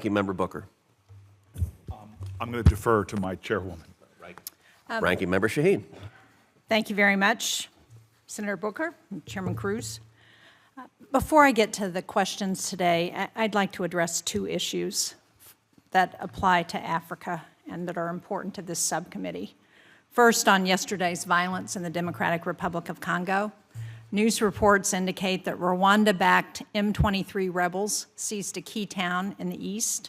Ranking Member Booker. I'm going to defer to my chairwoman. Ranking Member Shaheen. Thank you very much, Senator Booker and Chairman Cruz. Before I get to the questions today, I'd like to address two issues that apply to Africa and that are important to this subcommittee. First, on yesterday's violence in the Democratic Republic of Congo, news reports indicate that Rwanda-backed M23 rebels seized a key town in the east.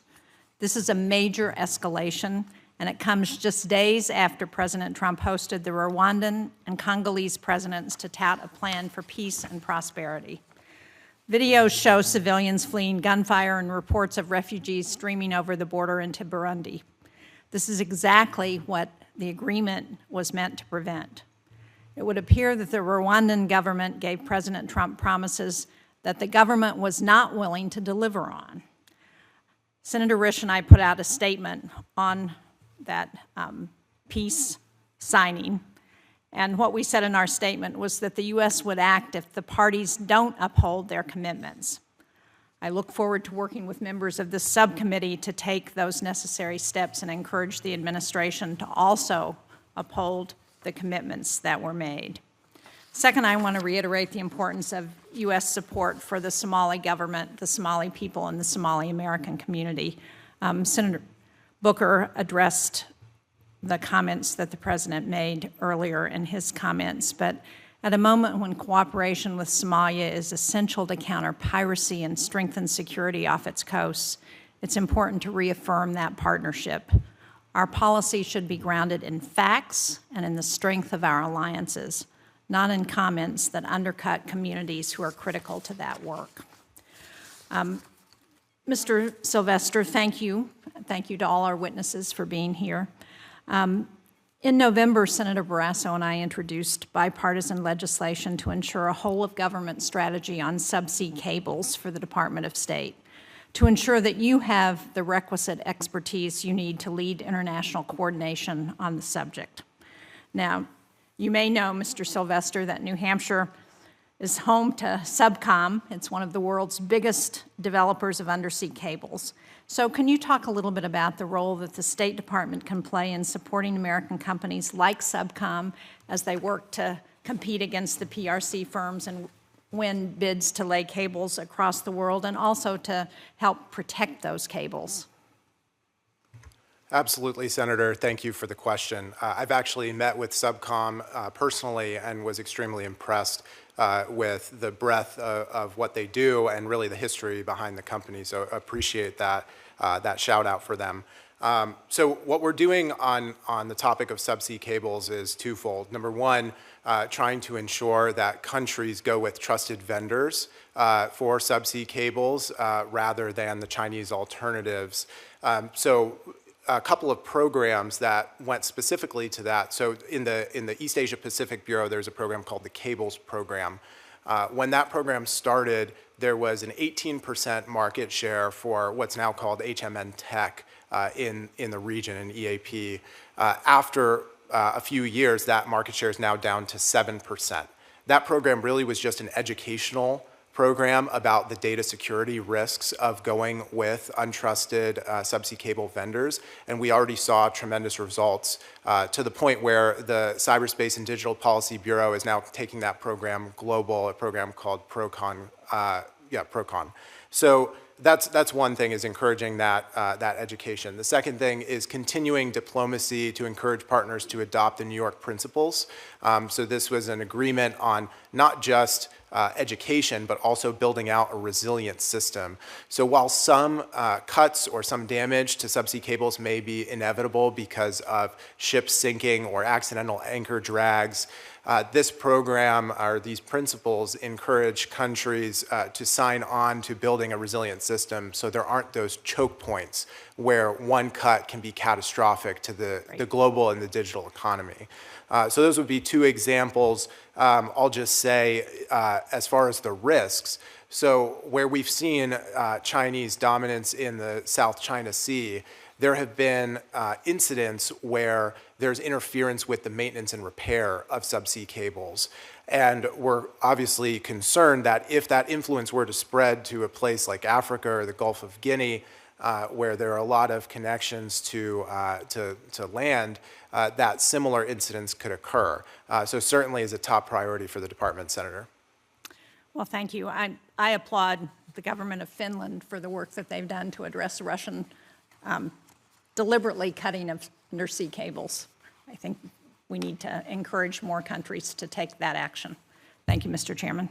This is a major escalation, and it comes just days after President Trump hosted the Rwandan and Congolese presidents to tout a plan for peace and prosperity. Videos show civilians fleeing gunfire and reports of refugees streaming over the border into Burundi. This is exactly what the agreement was meant to prevent. It would appear that the Rwandan government gave President Trump promises that the government was not willing to deliver on. Senator Risch and I put out a statement on that peace signing, and what we said in our statement was that the U.S. would act if the parties don't uphold their commitments. I look forward to working with members of this subcommittee to take those necessary steps and encourage the administration to also uphold the commitments that were made. Second, I want to reiterate the importance of U.S. support for the Somali government, the Somali people, and the Somali American community. Senator Booker addressed the comments that the President made earlier in his comments, but at a moment when cooperation with Somalia is essential to counter piracy and strengthen security off its coasts, it's important to reaffirm that partnership. Our policy should be grounded in facts and in the strength of our alliances, not in comments that undercut communities who are critical to that work. Mr. Sylvester, thank you. Thank you to all our witnesses for being here. In November, Senator Barrasso and I introduced bipartisan legislation to ensure a whole-of-government strategy on subsea cables for the Department of State, to ensure that you have the requisite expertise you need to lead international coordination on the subject. Now, you may know, Mr. Sylvester, that New Hampshire is home to Subcom. It's one of the world's biggest developers of undersea cables. So can you talk a little bit about the role that the State Department can play in supporting American companies like Subcom as they work to compete against the PRC firms and win bids to lay cables across the world, and also to help protect those cables? Absolutely, Senator. Thank you for the question. I've actually met with Subcom personally and was extremely impressed with the breadth of what they do and really the history behind the company. So appreciate that, that shout out for them. So what we're doing on the topic of subsea cables is twofold. Number one, trying to ensure that countries go with trusted vendors for subsea cables rather than the Chinese alternatives. So a couple of programs that went specifically to that. So in the East Asia Pacific Bureau, there's a program called the Cables Program. When that program started, there was an 18% market share for what's now called HMN Tech in the region, in EAP. After a few years, that market share is now down to 7%. That program really was just an educational program about the data security risks of going with untrusted subsea cable vendors, and we already saw tremendous results to the point where the Cyberspace and Digital Policy Bureau is now taking that program global, a program called PROCON. PROCON. So that's one thing, is encouraging that education. The second thing is continuing diplomacy to encourage partners to adopt the New York principles. So this was an agreement on not just education, but also building out a resilient system. So while some cuts or some damage to subsea cables may be inevitable because of ships sinking or accidental anchor drags, this program, or these principles, encourage countries to sign on to building a resilient system so there aren't those choke points where one cut can be catastrophic to the global and the digital economy. So those would be two examples. I'll just say, as far as the risks, so where we've seen Chinese dominance in the South China Sea, there have been incidents where there's interference with the maintenance and repair of subsea cables. And we're obviously concerned that if that influence were to spread to a place like Africa or the Gulf of Guinea, where there are a lot of connections to land, that similar incidents could occur. So certainly is a top priority for the department, Senator. Well, thank you. I applaud the government of Finland for the work that they've done to address Russian deliberately cutting of undersea cables. I think we need to encourage more countries to take that action. Thank you, Mr. Chairman.